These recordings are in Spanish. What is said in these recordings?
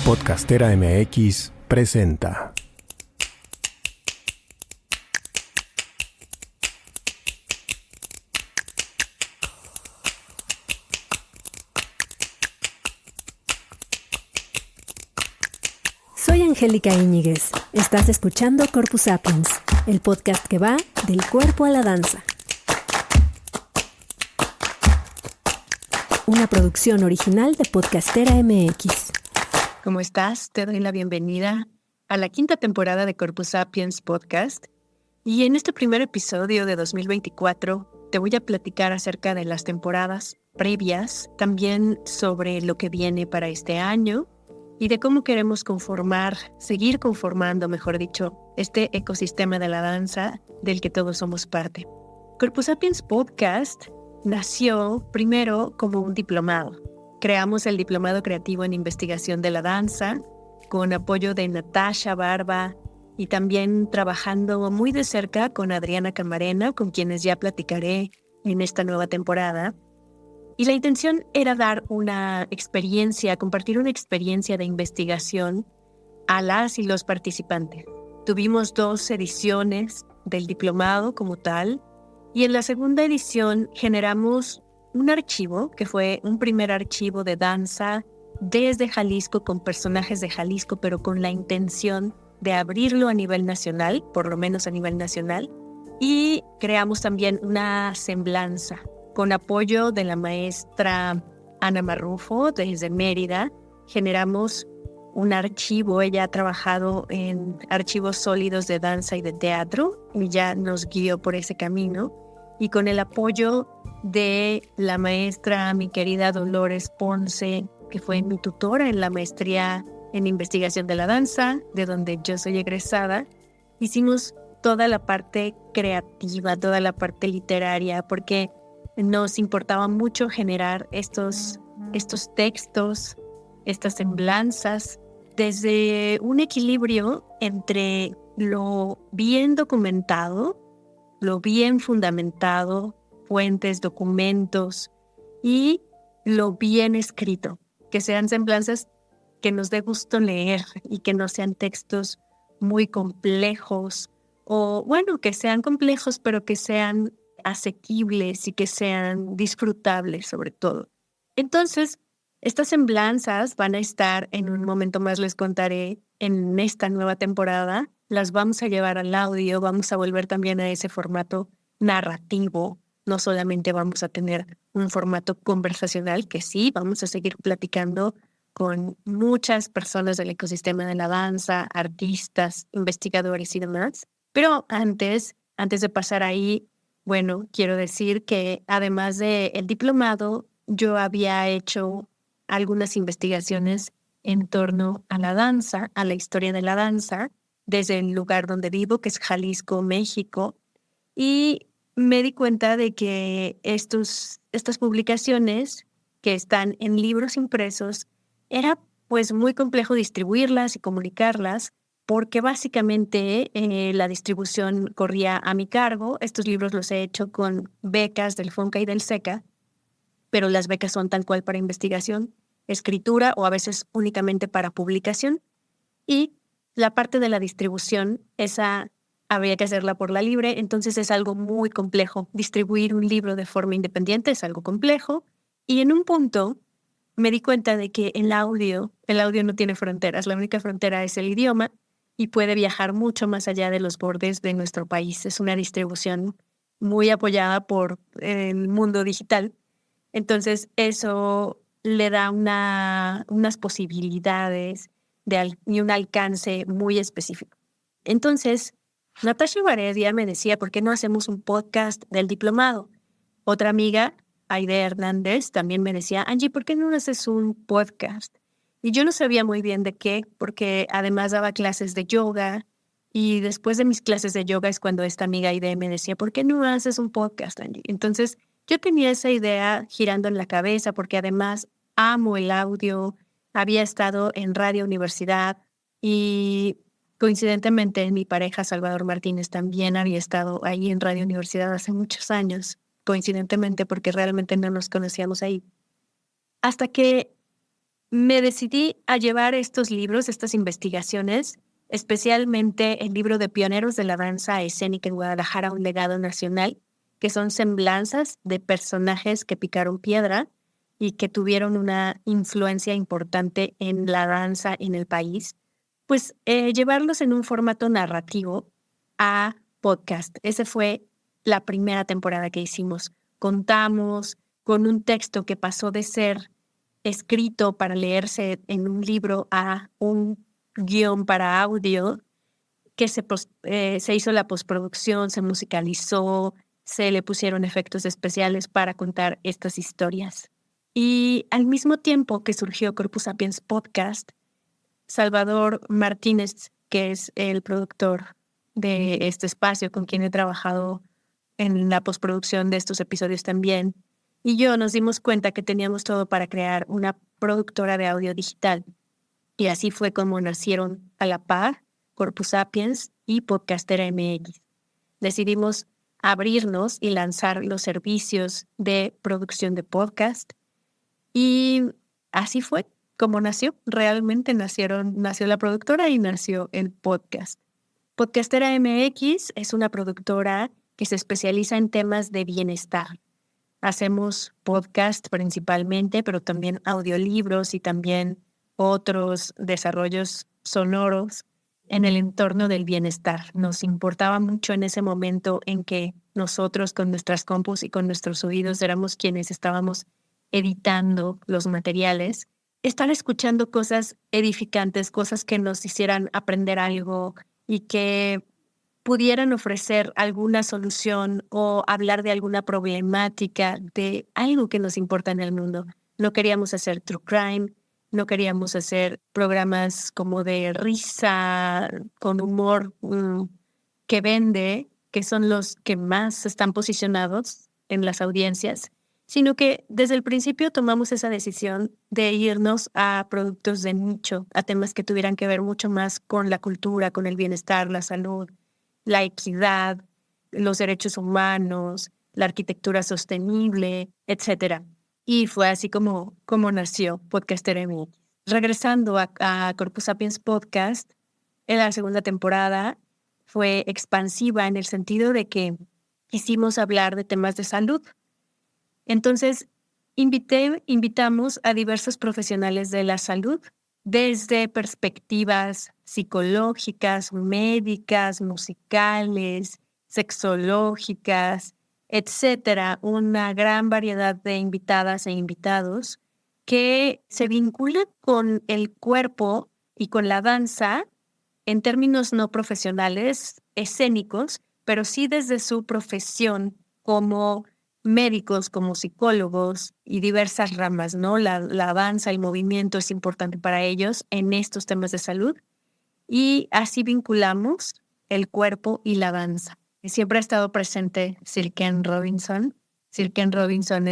Podcastera MX presenta. Soy Angélica Íñiguez. Estás escuchando Corpus Sapiens, el podcast que va del cuerpo a la danza. Una producción original de Podcastera MX. ¿Cómo estás? Te doy la bienvenida a la quinta temporada de Corpus Sapiens Podcast. Y en este primer episodio de 2024 te voy a platicar acerca de las temporadas previas, también sobre lo que viene para este año y de cómo queremos seguir conformando, mejor dicho, este ecosistema de la danza del que todos somos parte. Corpus Sapiens Podcast nació primero como un diplomado. Creamos el Diplomado Creativo en Investigación de la Danza con apoyo de Natasha Barba y también trabajando muy de cerca con Adriana Camarena, con quienes ya platicaré en esta nueva temporada. Y la intención era dar compartir una experiencia de investigación a las y los participantes. Tuvimos 2 ediciones del diplomado como tal, y en la segunda edición generamos un archivo, que fue un primer archivo de danza desde Jalisco, con personajes de Jalisco, pero con la intención de abrirlo a nivel nacional, por lo menos a nivel nacional, y creamos también una semblanza con apoyo de la maestra Ana Marrufo desde Mérida. Generamos un archivo. Ella ha trabajado en archivos sólidos de danza y de teatro y ya nos guió por ese camino. Y con el apoyo de la maestra, mi querida Dolores Ponce, que fue mi tutora en la maestría en investigación de la danza, de donde yo soy egresada, hicimos toda la parte creativa, toda la parte literaria, porque nos importaba mucho generar estos textos, estas semblanzas, desde un equilibrio entre lo bien documentado, lo bien fundamentado, fuentes, documentos, y lo bien escrito, que sean semblanzas que nos dé gusto leer y que no sean textos muy complejos, o bueno, que sean complejos pero que sean asequibles y que sean disfrutables sobre todo. Entonces, estas semblanzas van a estar, en un momento más les contaré, en esta nueva temporada. Las vamos a llevar al audio, vamos a volver también a ese formato narrativo. No solamente vamos a tener un formato conversacional, que sí, vamos a seguir platicando con muchas personas del ecosistema de la danza, artistas, investigadores y demás. Pero antes de pasar ahí, bueno, quiero decir que además del diplomado, yo había hecho algunas investigaciones en torno a la danza, a la historia de la danza, desde el lugar donde vivo, que es Jalisco, México, y me di cuenta de que estas publicaciones que están en libros impresos, era pues muy complejo distribuirlas y comunicarlas, porque básicamente la distribución corría a mi cargo. Estos libros los he hecho con becas del FONCA y del SECA, pero las becas son tal cual para investigación, escritura o a veces únicamente para publicación. Y la parte de la distribución, esa habría que hacerla por la libre, entonces es algo muy complejo. Distribuir un libro de forma independiente es algo complejo. Y en un punto me di cuenta de que el audio no tiene fronteras, la única frontera es el idioma y puede viajar mucho más allá de los bordes de nuestro país. Es una distribución muy apoyada por el mundo digital. Entonces eso le da unas posibilidades y un alcance muy específico. Entonces, Natasha Baredia me decía, ¿por qué no hacemos un podcast del diplomado? Otra amiga, Aide Hernández, también me decía, Angie, ¿por qué no haces un podcast? Y yo no sabía muy bien de qué, porque además daba clases de yoga, y después de mis clases de yoga es cuando esta amiga Aide me decía, ¿por qué no haces un podcast, Angie? Entonces, yo tenía esa idea girando en la cabeza, porque además amo el audio, había estado en Radio Universidad y coincidentemente mi pareja Salvador Martínez también había estado ahí en Radio Universidad hace muchos años, coincidentemente porque realmente no nos conocíamos ahí. Hasta que me decidí a llevar estos libros, estas investigaciones, especialmente el libro de Pioneros de la Danza Escénica en Guadalajara, un legado nacional, que son semblanzas de personajes que picaron piedra y que tuvieron una influencia importante en la danza en el país, pues llevarlos en un formato narrativo a podcast. Esa fue la primera temporada que hicimos. Contamos con un texto que pasó de ser escrito para leerse en un libro a un guión para audio, que se hizo la postproducción, se musicalizó, se le pusieron efectos especiales para contar estas historias. Y al mismo tiempo que surgió Corpus Sapiens Podcast, Salvador Martínez, que es el productor de este espacio con quien he trabajado en la postproducción de estos episodios también, y yo nos dimos cuenta que teníamos todo para crear una productora de audio digital. Y así fue como nacieron a la par Corpus Sapiens y Podcastera MX. Decidimos abrirnos y lanzar los servicios de producción de podcast. Y así fue como nació. Realmente nació la productora y nació el podcast. Podcastera MX es una productora que se especializa en temas de bienestar. Hacemos podcast principalmente, pero también audiolibros y también otros desarrollos sonoros en el entorno del bienestar. Nos importaba mucho en ese momento en que nosotros con nuestras compus y con nuestros oídos éramos quienes estábamos editando los materiales, estar escuchando cosas edificantes, cosas que nos hicieran aprender algo y que pudieran ofrecer alguna solución o hablar de alguna problemática, de algo que nos importa en el mundo. No queríamos hacer true crime, no queríamos hacer programas como de risa, con humor que vende, que son los que más están posicionados en las audiencias, sino que desde el principio tomamos esa decisión de irnos a productos de nicho, a temas que tuvieran que ver mucho más con la cultura, con el bienestar, la salud, la equidad, los derechos humanos, la arquitectura sostenible, etc. Y fue así como nació Podcastera MX. Regresando a Corpus Sapiens Podcast, en la segunda temporada fue expansiva en el sentido de que quisimos hablar de temas de salud. Entonces, invitamos a diversos profesionales de la salud, desde perspectivas psicológicas, médicas, musicales, sexológicas, etcétera, una gran variedad de invitadas e invitados que se vinculan con el cuerpo y con la danza en términos no profesionales, escénicos, pero sí desde su profesión como médicos, como psicólogos y diversas ramas, ¿no? La danza, el movimiento es importante para ellos en estos temas de salud y así vinculamos el cuerpo y la danza. Siempre ha estado presente Sir Ken Robinson. Sir Ken Robinson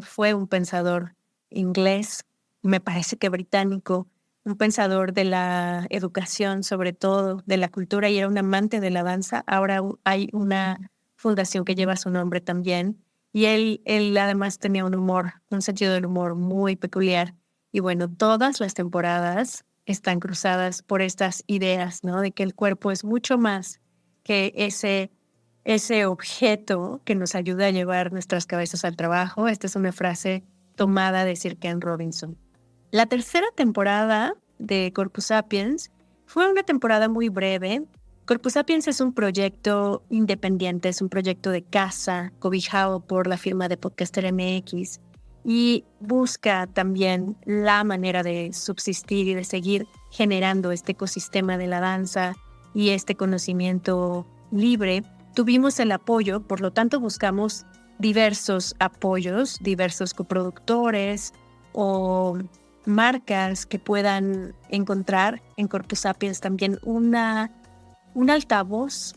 fue un pensador inglés, me parece que británico, un pensador de la educación, sobre todo de la cultura, y era un amante de la danza. Ahora hay una fundación que lleva su nombre también, y él además tenía un sentido del humor muy peculiar. Y bueno, todas las temporadas están cruzadas por estas ideas, ¿no? De que el cuerpo es mucho más que ese objeto que nos ayuda a llevar nuestras cabezas al trabajo. Esta es una frase tomada de Sir Ken Robinson. La tercera temporada de Corpus Sapiens fue una temporada muy breve. Corpus Sapiens es un proyecto independiente, es un proyecto de casa, cobijado por la firma de Podcastera MX, y busca también la manera de subsistir y de seguir generando este ecosistema de la danza y este conocimiento libre. Tuvimos el apoyo, por lo tanto buscamos diversos apoyos, diversos coproductores o marcas que puedan encontrar en Corpus Sapiens también un altavoz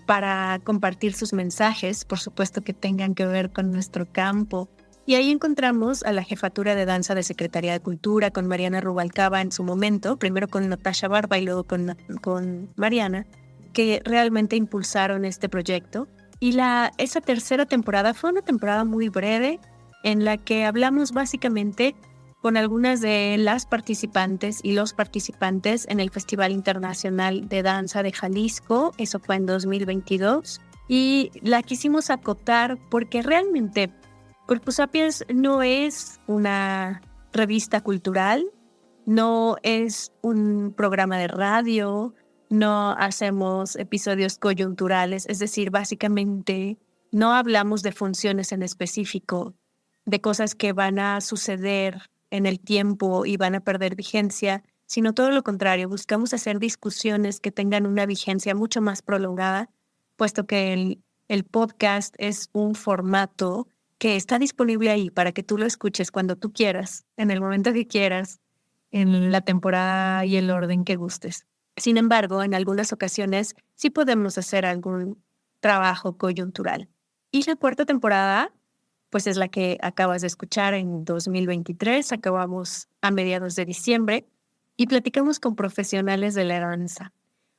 para compartir sus mensajes, por supuesto que tengan que ver con nuestro campo. Y ahí encontramos a la Jefatura de Danza de Secretaría de Cultura, con Mariana Rubalcaba en su momento, primero con Natasha Barba y luego con Mariana, que realmente impulsaron este proyecto. Y esa tercera temporada fue una temporada muy breve en la que hablamos básicamente con algunas de las participantes y los participantes en el Festival Internacional de Danza de Jalisco. Eso fue en 2022. Y la quisimos acotar porque realmente Corpus Sapiens no es una revista cultural, no es un programa de radio, no hacemos episodios coyunturales, es decir, básicamente no hablamos de funciones en específico, de cosas que van a suceder en el tiempo y van a perder vigencia, sino todo lo contrario, buscamos hacer discusiones que tengan una vigencia mucho más prolongada, puesto que el podcast es un formato que está disponible ahí para que tú lo escuches cuando tú quieras, en el momento que quieras, en la temporada y el orden que gustes. Sin embargo, en algunas ocasiones sí podemos hacer algún trabajo coyuntural. Y la cuarta temporada, pues es la que acabas de escuchar en 2023, acabamos a mediados de diciembre y platicamos con profesionales de la danza.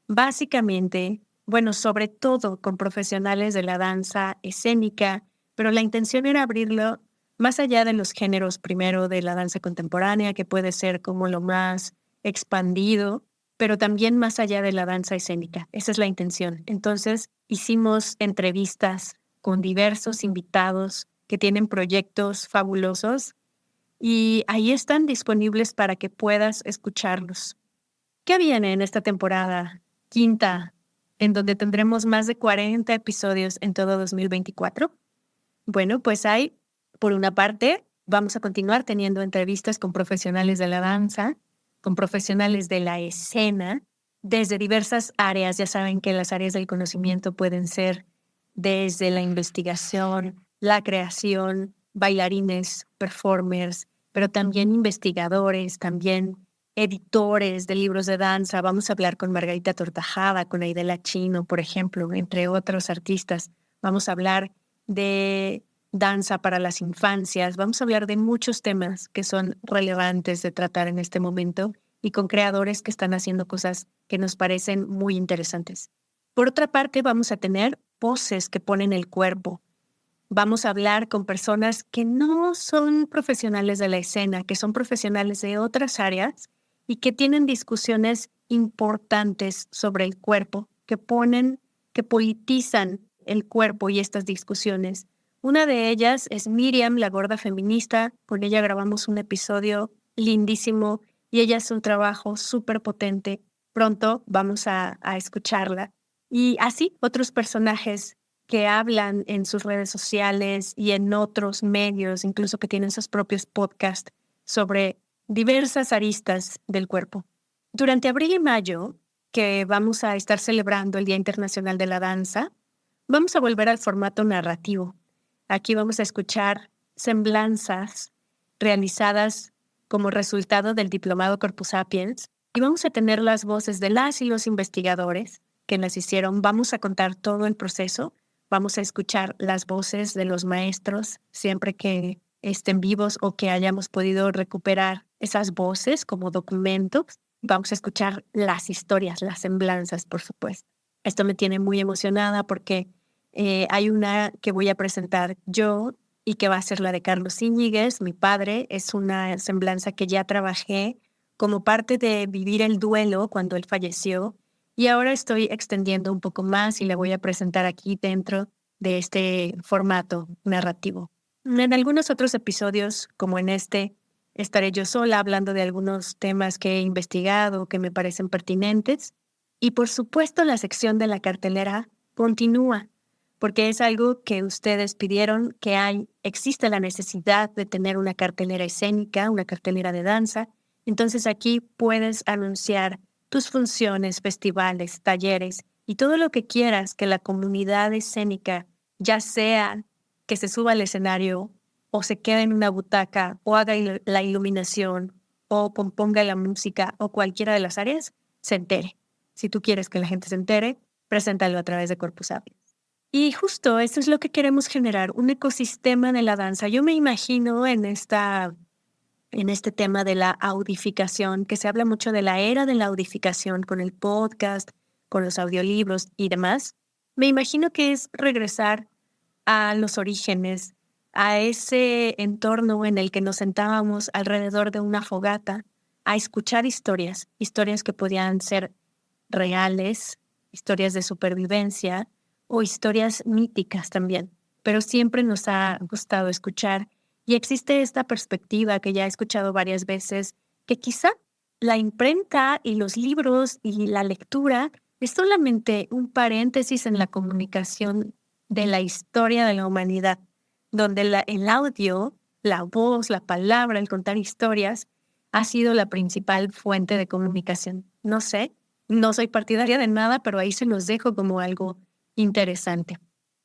Básicamente, bueno, sobre todo con profesionales de la danza escénica, pero la intención era abrirlo más allá de los géneros, primero de la danza contemporánea, que puede ser como lo más expandido, pero también más allá de la danza escénica. Esa es la intención. Entonces, hicimos entrevistas con diversos invitados que tienen proyectos fabulosos y ahí están disponibles para que puedas escucharlos. ¿Qué viene en esta temporada quinta, en donde tendremos más de 40 episodios en todo 2024? Bueno, pues por una parte, vamos a continuar teniendo entrevistas con profesionales de la danza, con profesionales de la escena, desde diversas áreas. Ya saben que las áreas del conocimiento pueden ser desde la investigación, la creación, bailarines, performers, pero también investigadores, también editores de libros de danza. Vamos a hablar con Margarita Tortajada, con Aidela Chino, por ejemplo, entre otros artistas. Vamos a hablar de danza para las infancias. Vamos a hablar de muchos temas que son relevantes de tratar en este momento y con creadores que están haciendo cosas que nos parecen muy interesantes. Por otra parte, vamos a tener voces que ponen el cuerpo. Vamos a hablar con personas que no son profesionales de la escena, que son profesionales de otras áreas y que tienen discusiones importantes sobre el cuerpo, que politizan el cuerpo y estas discusiones. Una de ellas es Miriam, la gorda feminista. Con ella grabamos un episodio lindísimo y ella hace un trabajo súper potente. Pronto vamos a escucharla. Y así otros personajes que hablan en sus redes sociales y en otros medios, incluso que tienen sus propios podcasts sobre diversas aristas del cuerpo. Durante abril y mayo, que vamos a estar celebrando el Día Internacional de la Danza, vamos a volver al formato narrativo. Aquí vamos a escuchar semblanzas realizadas como resultado del diplomado Corpus Sapiens y vamos a tener las voces de las y los investigadores que las hicieron. Vamos a contar todo el proceso. Vamos a escuchar las voces de los maestros siempre que estén vivos o que hayamos podido recuperar esas voces como documentos. Vamos a escuchar las historias, las semblanzas, por supuesto. Esto me tiene muy emocionada porque hay una que voy a presentar yo y que va a ser la de Carlos Íñiguez, mi padre. Es una semblanza que ya trabajé como parte de vivir el duelo cuando él falleció. Y ahora estoy extendiendo un poco más y la voy a presentar aquí dentro de este formato narrativo. En algunos otros episodios, como en este, estaré yo sola hablando de algunos temas que he investigado, que me parecen pertinentes. Y por supuesto, la sección de la cartelera continúa, porque es algo que ustedes pidieron, que existe la necesidad de tener una cartelera escénica, una cartelera de danza. Entonces aquí puedes anunciar tus funciones, festivales, talleres y todo lo que quieras que la comunidad escénica, ya sea que se suba al escenario o se quede en una butaca o haga la iluminación o componga la música o cualquiera de las áreas, se entere. Si tú quieres que la gente se entere, preséntalo a través de Corpus Sapiens. Y justo eso es lo que queremos generar, un ecosistema de la danza. Yo me imagino en este tema de la audificación, que se habla mucho de la era de la audificación con el podcast, con los audiolibros y demás. Me imagino que es regresar a los orígenes, a ese entorno en el que nos sentábamos alrededor de una fogata a escuchar historias que podían ser reales, historias de supervivencia o historias míticas también. Pero siempre nos ha gustado escuchar y existe esta perspectiva que ya he escuchado varias veces, que quizá la imprenta y los libros y la lectura es solamente un paréntesis en la comunicación de la historia de la humanidad, donde el audio, la voz, la palabra, el contar historias, ha sido la principal fuente de comunicación. No sé, no soy partidaria de nada, pero ahí se los dejo como algo interesante.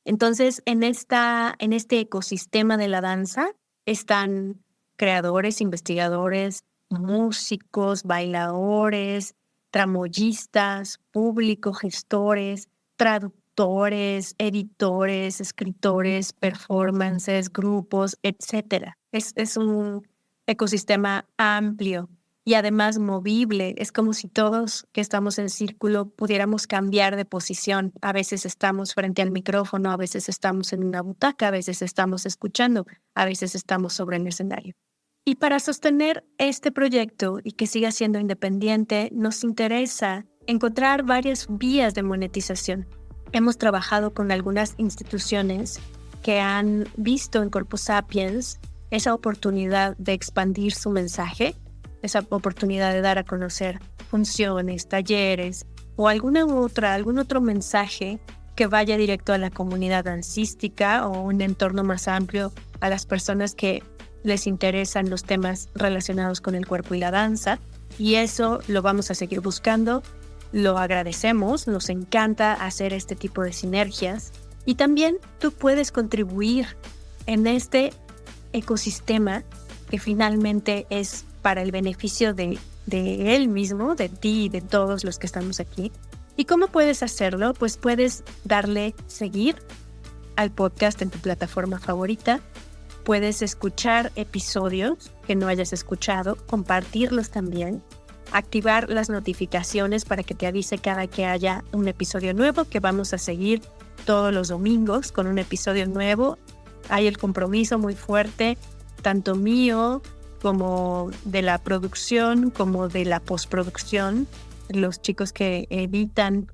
Entonces, en este ecosistema de la danza están creadores, investigadores, músicos, bailadores, tramoyistas, público, gestores, traductores, editores, escritores, performances, grupos, etc. Es un ecosistema amplio y además movible. Es como si todos que estamos en círculo pudiéramos cambiar de posición. A veces estamos frente al micrófono, a veces estamos en una butaca, a veces estamos escuchando, a veces estamos sobre el escenario. Y para sostener este proyecto y que siga siendo independiente, nos interesa encontrar varias vías de monetización. Hemos trabajado con algunas instituciones que han visto en Corpus Sapiens esa oportunidad de expandir su mensaje, esa oportunidad de dar a conocer funciones, talleres o algún otro mensaje que vaya directo a la comunidad dancística o un entorno más amplio a las personas que les interesan los temas relacionados con el cuerpo y la danza. Y eso lo vamos a seguir buscando, lo agradecemos, nos encanta hacer este tipo de sinergias. Y también tú puedes contribuir en este ecosistema que finalmente es para el beneficio de él mismo, de ti y de todos los que estamos aquí. ¿Y cómo puedes hacerlo? Pues puedes darle seguir al podcast en tu plataforma favorita. Puedes escuchar episodios que no hayas escuchado, compartirlos también, activar las notificaciones para que te avise cada que haya un episodio nuevo, que vamos a seguir todos los domingos con un episodio nuevo. Hay el compromiso muy fuerte, tanto mío como de la producción, como de la postproducción, los chicos que editan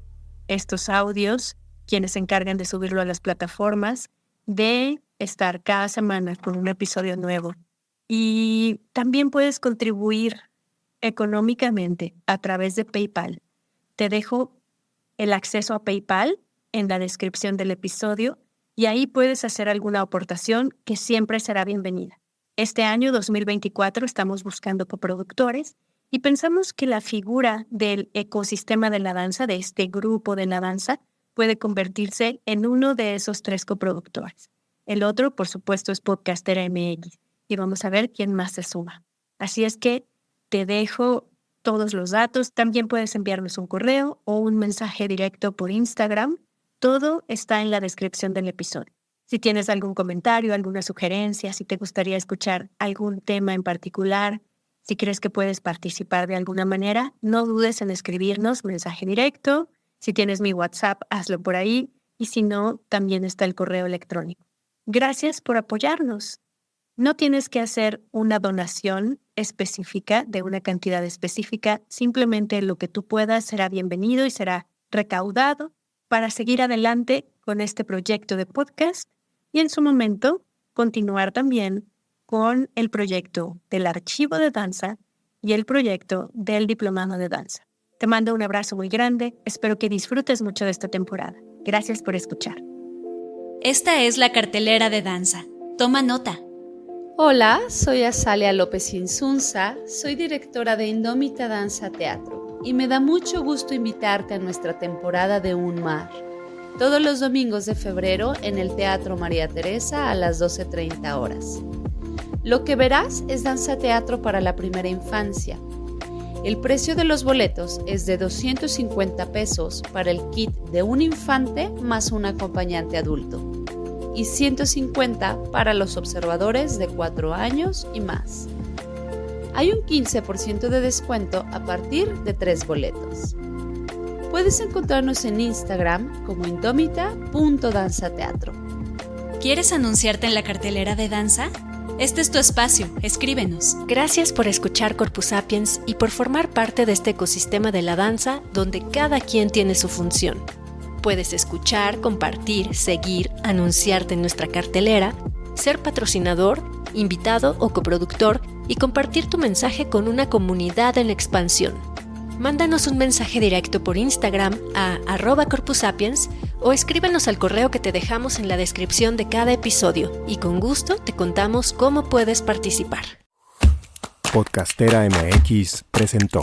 estos audios, quienes se encargan de subirlo a las plataformas, de estar cada semana con un episodio nuevo. Y también puedes contribuir económicamente a través de PayPal. Te dejo el acceso a PayPal en la descripción del episodio y ahí puedes hacer alguna aportación que siempre será bienvenida. Este año 2024 estamos buscando coproductores y pensamos que la figura del ecosistema de la danza, de este grupo de la danza, puede convertirse en uno de esos 3 coproductores. El otro, por supuesto, es Podcastera MX y vamos a ver quién más se suma. Así es que te dejo todos los datos. También puedes enviarnos un correo o un mensaje directo por Instagram. Todo está en la descripción del episodio. Si tienes algún comentario, alguna sugerencia, si te gustaría escuchar algún tema en particular, si crees que puedes participar de alguna manera, no dudes en escribirnos mensaje directo. Si tienes mi WhatsApp, hazlo por ahí. Y si no, también está el correo electrónico. Gracias por apoyarnos. No tienes que hacer una donación específica de una cantidad específica. Simplemente lo que tú puedas será bienvenido y será recaudado para seguir adelante con este proyecto de podcast y en su momento continuar también con el proyecto del archivo de danza y el proyecto del diplomado de danza. Te mando un abrazo muy grande. Espero que disfrutes mucho de esta temporada. Gracias por escuchar. Esta es la cartelera de danza. Toma nota. Hola, soy Azalia López Insunza, soy directora de Indómita Danza Teatro y me da mucho gusto invitarte a nuestra temporada de Un Mar. Todos los domingos de febrero en el Teatro María Teresa a las 12:30 horas. Lo que verás es danza teatro para la primera infancia. El precio de los boletos es de 250 pesos para el kit de un infante más un acompañante adulto y 150 para los observadores de 4 años y más. Hay un 15% de descuento a partir de 3 boletos. Puedes encontrarnos en Instagram como indómita.danzateatro. ¿Quieres anunciarte en la cartelera de danza? Este es tu espacio, escríbenos. Gracias por escuchar Corpus Sapiens y por formar parte de este ecosistema de la danza donde cada quien tiene su función. Puedes escuchar, compartir, seguir, anunciarte en nuestra cartelera, ser patrocinador, invitado o coproductor y compartir tu mensaje con una comunidad en expansión. Mándanos un mensaje directo por Instagram a @corpusapiens o escríbenos al correo que te dejamos en la descripción de cada episodio y con gusto te contamos cómo puedes participar. Podcastera MX presentó.